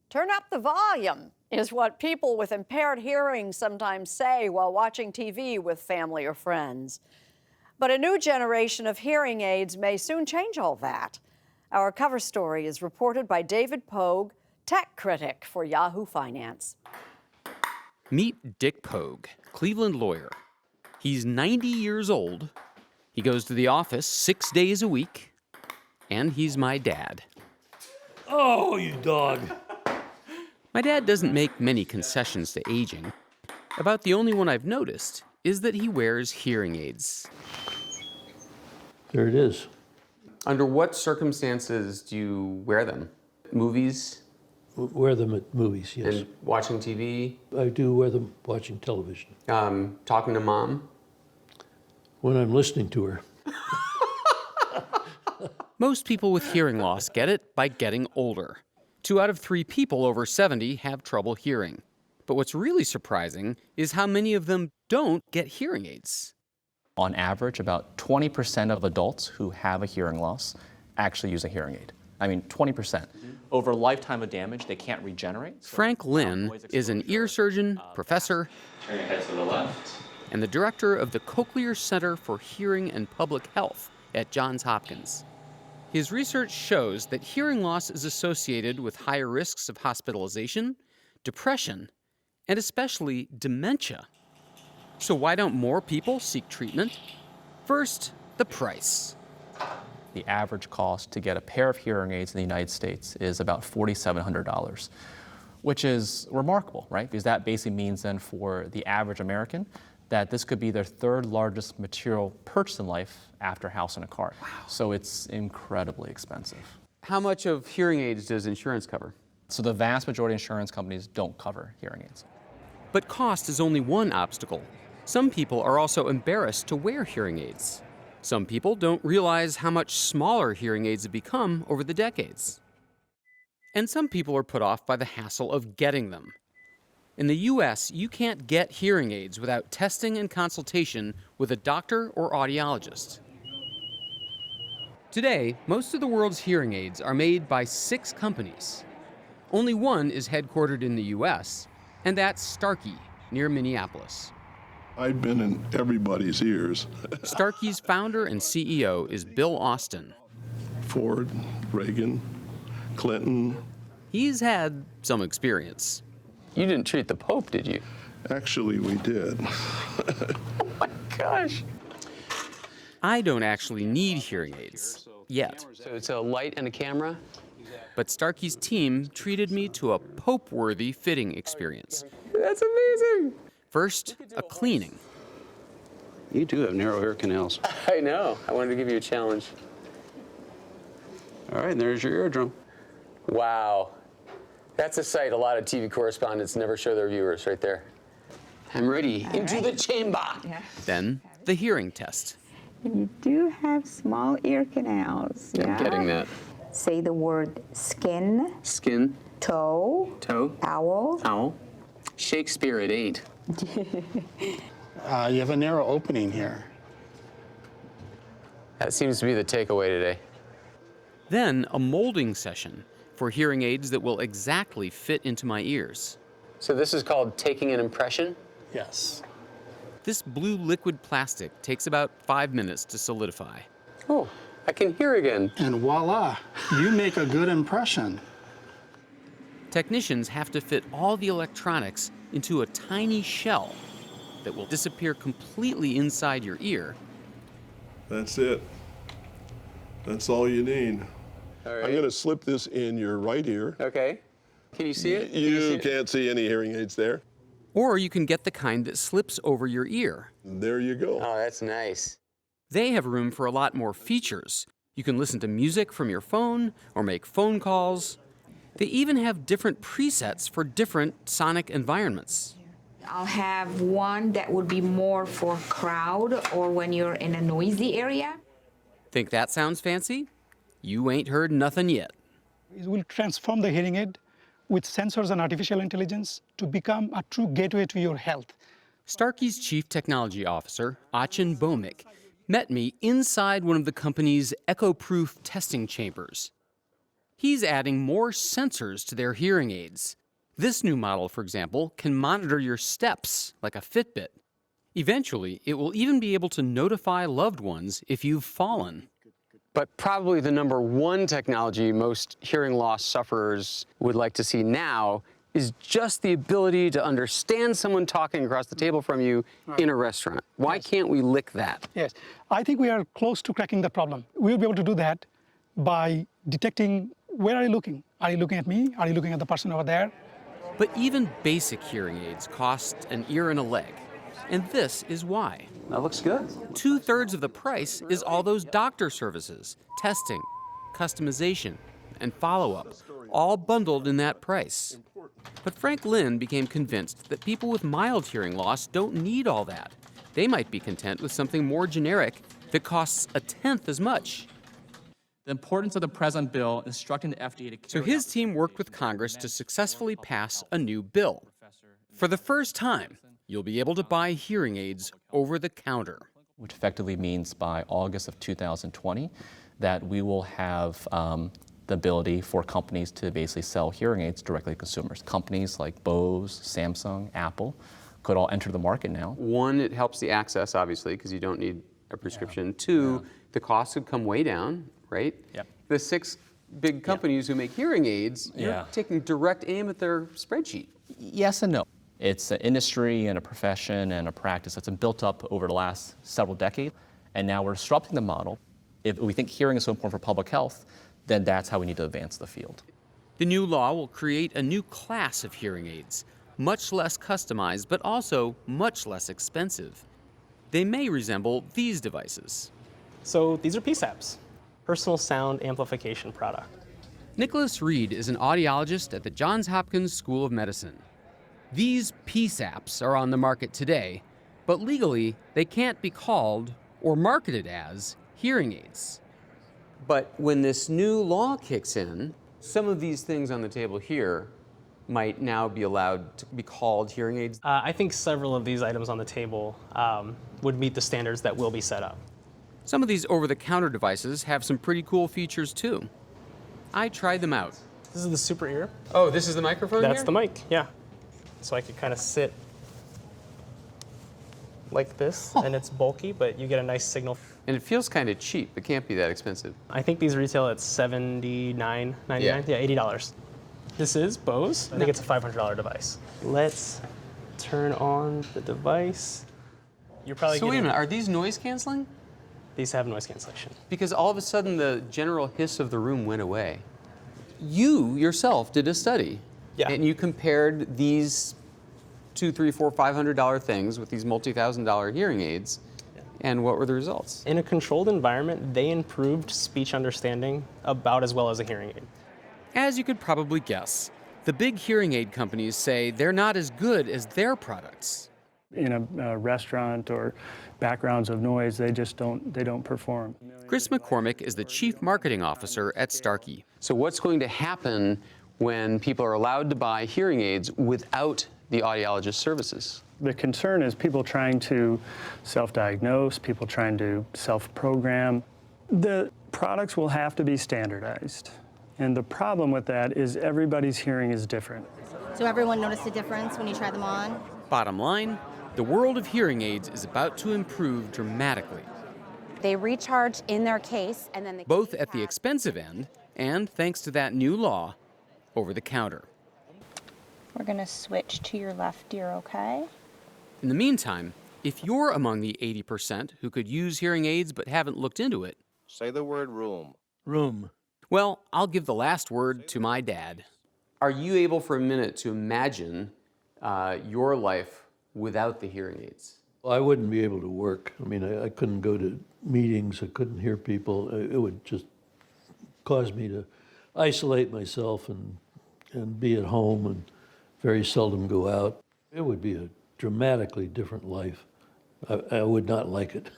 Turn up the volume is what people with impaired hearing sometimes say while watching TV with family or friends. But a new generation of hearing aids may soon change all that. Our cover story is reported by David Pogue, tech critic for Yahoo Finance. Meet Dick Pogue, Cleveland lawyer. He's 90 years old. He goes to the office 6 days a week. And he's my dad. Oh, you dog. My dad doesn't make many concessions to aging. About the only one I've noticed is that he wears hearing aids. There it is. Under what circumstances do you wear them? Movies? Wear them at movies, yes. And watching TV? I do wear them watching television. Talking to mom? When I'm listening to her. Most people with hearing loss get it by getting older. 2 out of 3 people over 70 have trouble hearing. But what's really surprising is how many of them don't get hearing aids. On average, about 20% of adults who have a hearing loss actually use a hearing aid. I mean, 20%. Over a lifetime of damage, they can't regenerate. Frank Lynn is an ear surgeon, professor, Turn your head to the left. and the director of the Cochlear Center for Hearing and Public Health at Johns Hopkins. His research shows that hearing loss is associated with higher risks of hospitalization, depression, and especially dementia. So why don't more people seek treatment? First, the price. The average cost to get a pair of hearing aids in the United States is about $4,700, which is remarkable, right? Because that basically means then for the average American that this could be their 3rd largest material purchase in life after a house and a car. Wow. So it's incredibly expensive. How much of hearing aids does insurance cover? So the vast majority of insurance companies don't cover hearing aids. But cost is only one obstacle. Some people are also embarrassed to wear hearing aids. Some people don't realize how much smaller hearing aids have become over the decades. And some people are put off by the hassle of getting them. In the U.S., you can't get hearing aids without testing and consultation with a doctor or audiologist. Today, most of the world's hearing aids are made by 6 companies. Only one is headquartered in the U.S., and that's Starkey, near Minneapolis. I've been in everybody's ears. Starkey's founder and CEO is Bill Austin. Ford, Reagan, Clinton. He's had some experience. You didn't treat the Pope, did you? Actually, we did. Oh my gosh. I don't actually need hearing aids, yet. So it's a light and a camera? But Starkey's team treated me to a Pope-worthy fitting experience. That's amazing. First, a cleaning. You do have narrow ear canals. I know. I wanted to give you a challenge. All right, and there's your eardrum. Wow. That's a sight a lot of TV correspondents never show their viewers right there. I'm ready. Into the chamber. Yeah. Then, the hearing test. You do have small ear canals. Yeah, I'm getting that. Say the word skin, Skin, toe, toe, owl. owl. Shakespeare at 8. You have a narrow opening here. That seems to be the takeaway today. Then, a molding session for hearing aids that will exactly fit into my ears. So this is called taking an impression? Yes. This blue liquid plastic takes about 5 minutes to solidify. Oh, I can hear again. And voila, you make a good impression. Technicians have to fit all the electronics into a tiny shell that will disappear completely inside your ear. That's it. That's all you need. All right. I'm going to slip this in your right ear. Okay. Can you see it? Can see You it? can't see any hearing aids there. Or you can get the kind that slips over your ear. There you go. Oh, that's nice. They have room for a lot more features. You can listen to music from your phone or make phone calls. They even have different presets for different sonic environments. I'll have one that would be more for crowd or when you're in a noisy area. Think that sounds fancy? You ain't heard nothing yet. It will transform the hearing aid with sensors and artificial intelligence to become a true gateway to your health. Starkey's chief technology officer, Achin Bomik, met me inside one of the company's echo-proof testing chambers. He's adding more sensors to their hearing aids. This new model, for example, can monitor your steps like a Fitbit. Eventually, it will even be able to notify loved ones if you've fallen. But probably the number one technology most hearing loss sufferers would like to see now is just the ability to understand someone talking across the table from you in a restaurant. Why can't we lick that? Yes, I think we are close to cracking the problem. We'll be able to do that by detecting where are you looking? Are you looking at me? Are you looking at the person over there? But even basic hearing aids cost an ear and a leg. And this is why. That looks good. 2/3 of the price is all those doctor services, testing, customization, and follow-up, all bundled in that price. But Frank Lin became convinced that people with mild hearing loss don't need all that. They might be content with something more generic that costs 1/10 as much. The importance of the present bill instructing the FDA to So his team worked with Congress to successfully pass a new bill. For the first time, you'll be able to buy hearing aids over the counter. which effectively means by August of 2020 that we will have the ability for companies to basically sell hearing aids directly to consumers. Companies like Bose, Samsung, Apple could all enter the market now. One, it helps the access, obviously, because you don't need a prescription. Two, the cost would come way down, right? Yep. The 6 big companies who make hearing aids, you're taking direct aim at their spreadsheet. Yes and no. It's an industry and a profession and a practice that's been built up over the last several decades, and now we're disrupting the model. If we think hearing is so important for public health, then that's how we need to advance the field. The new law will create a new class of hearing aids, much less customized, but also much less expensive. They may resemble these devices. So these are PSAPs, personal sound amplification product. Nicholas Reed is an audiologist at the Johns Hopkins School of Medicine. These PSAPs are on the market today, but legally they can't be called or marketed as hearing aids. But when this new law kicks in, some of these things on the table here might now be allowed to be called hearing aids. I think several of these items on the table would meet the standards that will be set up. Some of these over-the-counter devices have some pretty cool features too. I tried them out. This is the Super Ear. Oh, this is the microphone That's here? the mic, yeah. So I could kind of sit like this, and it's bulky, but you get a nice signal. And it feels kind of cheap. It can't be that expensive. I think these retail at $79.99. Yeah. Yeah, $80. This is Bose. I think it's a $500 device. Let's turn on the device. You're probably So wait a getting, minute, are these noise canceling? These have noise cancellation. Because all of a sudden the general hiss of the room went away. You yourself did a study. Yeah. And you compared these $200, $300, $400, $500 things with these multi-$1,000 hearing aids. And what were the results? In a controlled environment, they improved speech understanding about as well as a hearing aid. As you could probably guess, the big hearing aid companies say they're not as good as their products. In a restaurant or backgrounds of noise, they just don't perform. Chris McCormick is the chief marketing officer at Starkey. So what's going to happen when people are allowed to buy hearing aids without the audiologist services? The concern is people trying to self-diagnose, people trying to self-program. The products will have to be standardized. And the problem with that is everybody's hearing is different. So everyone noticed a difference when you try them on? Bottom line, the world of hearing aids is about to improve dramatically. They recharge in their case, and then both at the expensive end and, thanks to that new law, over the counter. We're going to switch to your left ear, okay? In the meantime, if you're among the 80% who could use hearing aids but haven't looked into it, say the word room. Room. Well, I'll give the last word to my dad. Are you able for a minute to imagine your life without the hearing aids? Well, I wouldn't be able to work. I mean, I couldn't go to meetings. I couldn't hear people. It would just cause me to isolate myself and be at home and very seldom go out. It would be a dramatically different life. I would not like it.